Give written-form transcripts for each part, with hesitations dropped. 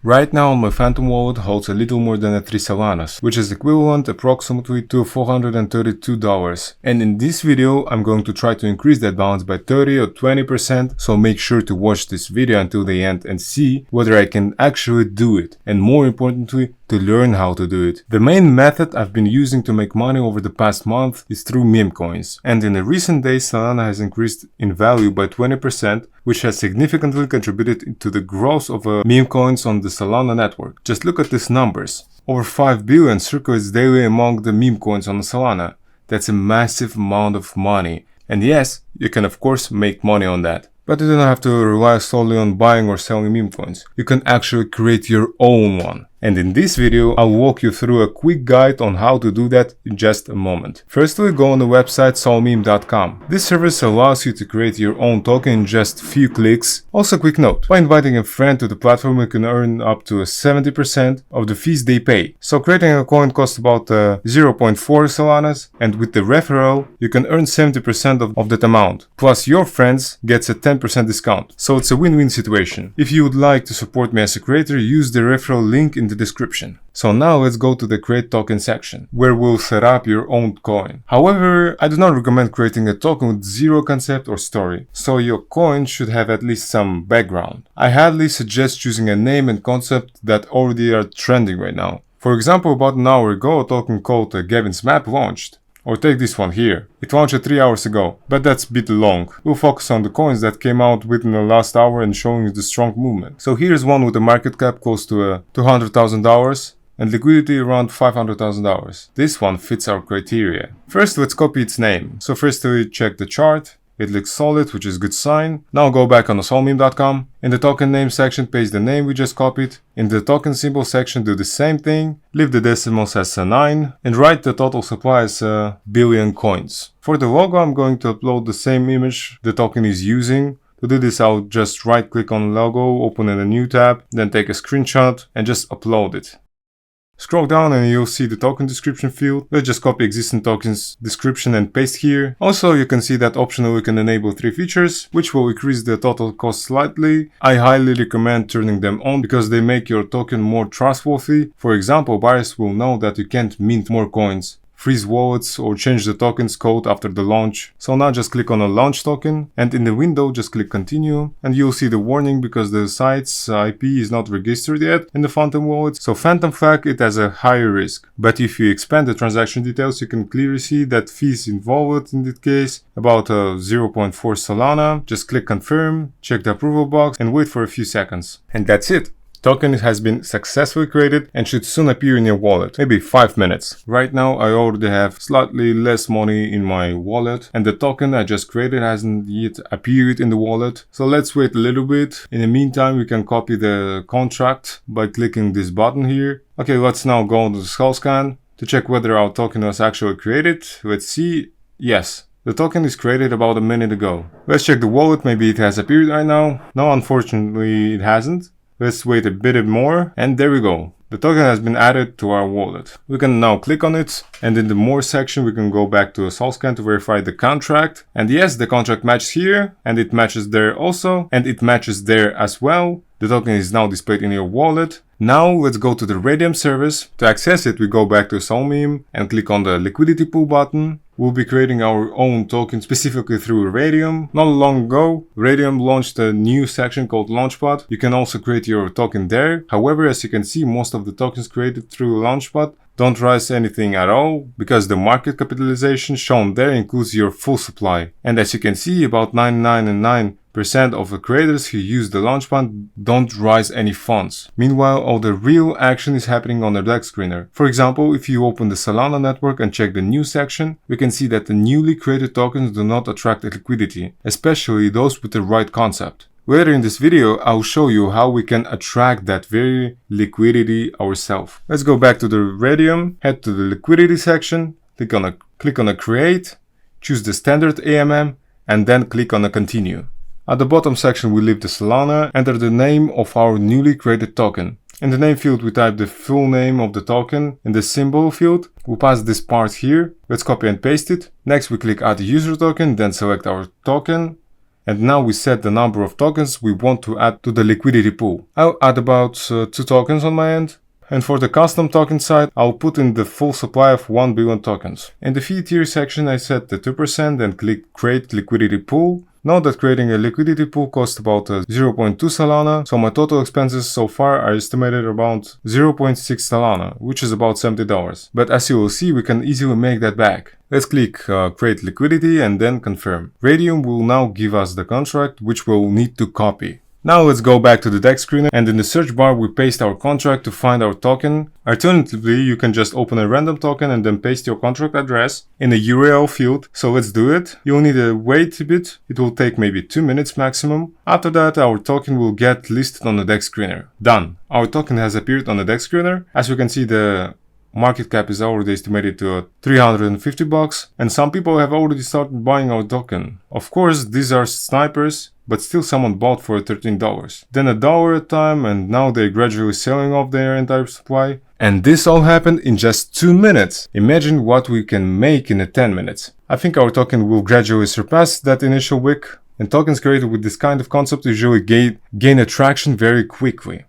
Right now my Phantom wallet holds a little more than 3 Solanas, which is equivalent approximately to $432. And in this video I'm going to try to increase that balance by 30 or 20%, so make sure to watch this video until the end and see whether I can actually do it, and more importantly, to learn how to do it. The main method I've been using to make money over the past month is through meme coins, and in the recent days Solana has increased in value by 20%, which has significantly contributed to the growth of meme coins on the Solana network. Just look at these numbers. Over 5 billion circulates daily among the meme coins on Solana. That's a massive amount of money. And yes, you can of course make money on that. But you don't have to rely solely on buying or selling meme coins. You can actually create your own one. And in this video, I'll walk you through a quick guide on how to do that in just a moment. Firstly, go on the website solmeme.com. This service allows you to create your own token in just a few clicks. Also, quick note, by inviting a friend to the platform, you can earn up to 70% of the fees they pay. So creating a coin costs about 0.4 Solanas, and with the referral, you can earn 70% of that amount. Plus your friends gets a 10% discount. So it's a win-win situation. If you would like to support me as a creator, use the referral link in the description. So now let's go to the create token section, where we'll set up your own coin. However, I do not recommend creating a token with zero concept or story, so your coin should have at least some background. I highly suggest choosing a name and concept that already are trending right now. For example, about an hour ago, a token called Gavin's Map launched. Or take this one here. It launched 3 hours ago, but that's a bit long. We'll focus on the coins that came out within the last hour and showing the strong movement. So here's one with a market cap close to $200,000 and liquidity around $500,000. This one fits our criteria. First, let's copy its name. So first we check the chart. It looks solid, which is a good sign. Now go back on the solmeme.com. In the token name section, paste the name we just copied. In the token symbol section, do the same thing. Leave the decimals as a 9 and write the total supply as a billion coins. For the logo, I'm going to upload the same image the token is using. To do this, I'll just right click on the logo, open in a new tab, then take a screenshot and just upload it. Scroll down and you'll see the token description field. Let's just copy existing tokens description and paste here. Also, you can see that optionally you can enable 3 features, which will increase the total cost slightly. I highly recommend turning them on because they make your token more trustworthy. For example, buyers will know that you can't mint more coins, freeze wallets, or change the token's code after the launch. So now just click on a launch token and in the window just click continue and you'll see the warning because the site's IP is not registered yet in the Phantom wallet. So Phantom flag it has a higher risk. But if you expand the transaction details, you can clearly see that fees involved in this case about 0.4 Solana. Just click confirm, check the approval box and wait for a few seconds. And that's it. Token has been successfully created and should soon appear in your wallet, maybe 5 minutes. Right now I already have slightly less money in my wallet and the token I just created hasn't yet appeared in the wallet. So let's wait a little bit. In the meantime, we can copy the contract by clicking this button here. Okay, let's now go to the skull scan to check whether our token was actually created. Let's see. Yes. The token is created about a minute ago. Let's check the wallet, maybe it has appeared right now. No, unfortunately it hasn't. Let's wait a bit more and there we go. The token has been added to our wallet. We can now click on it and in the more section we can go back to a soul scan to verify the contract. And yes, the contract matches here and it matches there also and it matches there as well. The token is now displayed in your wallet. Now let's go to the Radium service. To access it, we go back to Solmeme and click on the liquidity pool button. We'll be creating our own token specifically through Radium. Not long ago, Radium launched a new section called Launchpad. You can also create your token there. However, as you can see, most of the tokens created through Launchpad don't rise anything at all because the market capitalization shown there includes your full supply. And as you can see, about 99.9% of the creators who use the Launchpad don't rise any funds. Meanwhile, all the real action is happening on the black screener. For example, if you open the Solana network and check the news section, we can see that the newly created tokens do not attract liquidity, especially those with the right concept. Later in this video, I'll show you how we can attract that very liquidity ourselves. Let's go back to the Radium, head to the liquidity section, click on a create, choose the standard AMM, and then click on a continue. At the bottom section, we leave the Solana, enter the name of our newly created token. In the name field, we type the full name of the token. In the symbol field, we pass this part here. Let's copy and paste it. Next, we click add user token, then select our token. and now we set the number of tokens we want to add to the liquidity pool. I'll add about 2 tokens on my end. And for the custom token side, I'll put in the full supply of 1 billion tokens. In the fee tier section, I set the 2% and click create liquidity pool. Note that creating a liquidity pool costs about 0.2 Solana, so my total expenses so far are estimated around 0.6 Solana, which is about $70. But as you will see, we can easily make that back. Let's click create liquidity and then confirm. Radium will now give us the contract, which we'll need to copy. Now let's go back to the deck screener, and in the search bar we paste our contract to find our token. Alternatively, you can just open a random token and then paste your contract address in the URL field. So let's do it. You'll need to wait a bit. It will take maybe 2 minutes maximum. After that, our token will get listed on the deck screener. Done. Our token has appeared on the deck screener. As you can see, the market cap is already estimated to $350, and some people have already started buying our token. Of course, these are snipers, but still someone bought for $13. Then $1 at a time, and now they're gradually selling off their entire supply. And this all happened in just 2 minutes. Imagine what we can make in 10 minutes. I think our token will gradually surpass that initial wick, and tokens created with this kind of concept usually gain attraction very quickly.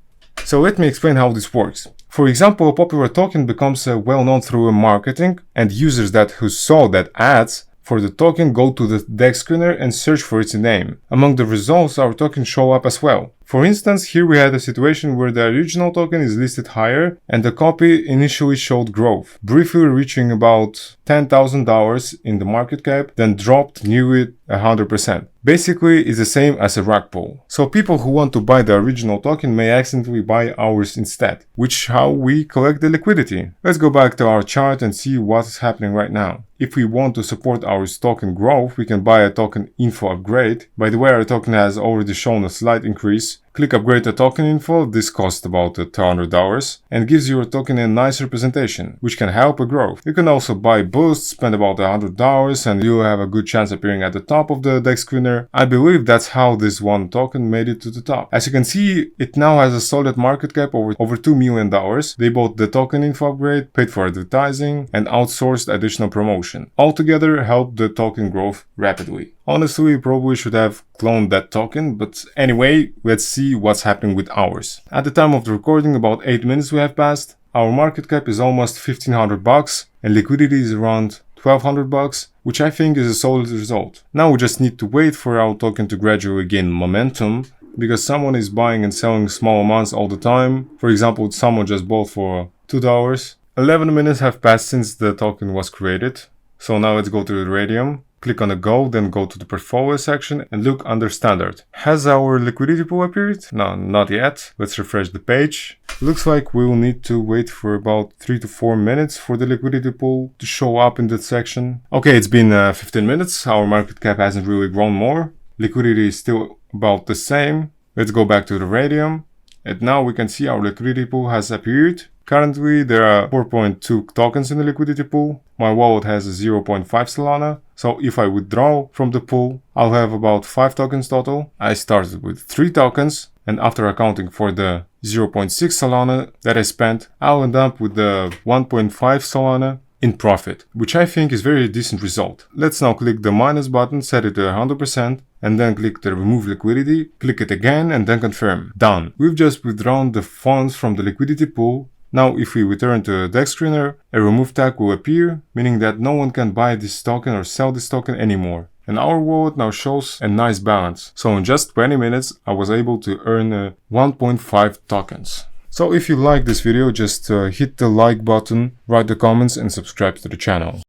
So let me explain how this works. For example, a popular token becomes well known through marketing, and users who saw that ads for the token go to the deck screener and search for its name. Among the results, our tokens show up as well. For instance, here we had a situation where the original token is listed higher and the copy initially showed growth, briefly reaching about $10,000 in the market cap, then dropped nearly 100%. Basically, it's the same as a rug pull. So people who want to buy the original token may accidentally buy ours instead, which how we collect the liquidity. Let's go back to our chart and see what is happening right now. If we want to support our token growth, we can buy a token info upgrade. By the way, our token has already shown a slight increase. Click upgrade the token info. This costs about $200 and gives your token a nice representation, which can help a growth. You can also buy boosts, spend about $100 and you'll have a good chance appearing at the top of the deck screener. I believe that's how this one token made it to the top. As you can see, it now has a solid market cap over $2 million. They bought the token info upgrade, paid for advertising, and outsourced additional promotion. Altogether helped the token growth rapidly. Honestly, we probably should have cloned that token, but anyway, let's see what's happening with ours. At the time of the recording, about 8 minutes we have passed. Our market cap is almost $1,500 and liquidity is around $1,200, which I think is a solid result. Now we just need to wait for our token to gradually gain momentum, because someone is buying and selling small amounts all the time. For example, someone just bought for $2. 11 minutes have passed since the token was created. So now let's go to the Radium. Click on the go, then go to the portfolio section and look under standard. Has our liquidity pool appeared? No, not yet. Let's refresh the page. Looks like we will need to wait for about 3 to 4 minutes for the liquidity pool to show up in that section. Okay, it's been 15 minutes. Our market cap hasn't really grown more. Liquidity is still about the same. Let's go back to the Radium. And now we can see our liquidity pool has appeared. Currently, there are 4.2 tokens in the liquidity pool. My wallet has a 0.5 Solana. So if I withdraw from the pool, I'll have about 5 tokens total. I started with 3 tokens, and after accounting for the 0.6 Solana that I spent, I'll end up with the 1.5 Solana in profit, which I think is very decent result. Let's now click the minus button, set it to 100%, and then click the remove liquidity, click it again and then confirm. Done. We've just withdrawn the funds from the liquidity pool. Now if we return to the deck screener, a remove tag will appear, meaning that no one can buy this token or sell this token anymore. And our wallet now shows a nice balance. So in just 20 minutes, I was able to earn 1.5 tokens. So if you like this video, just hit the like button, write the comments and subscribe to the channel.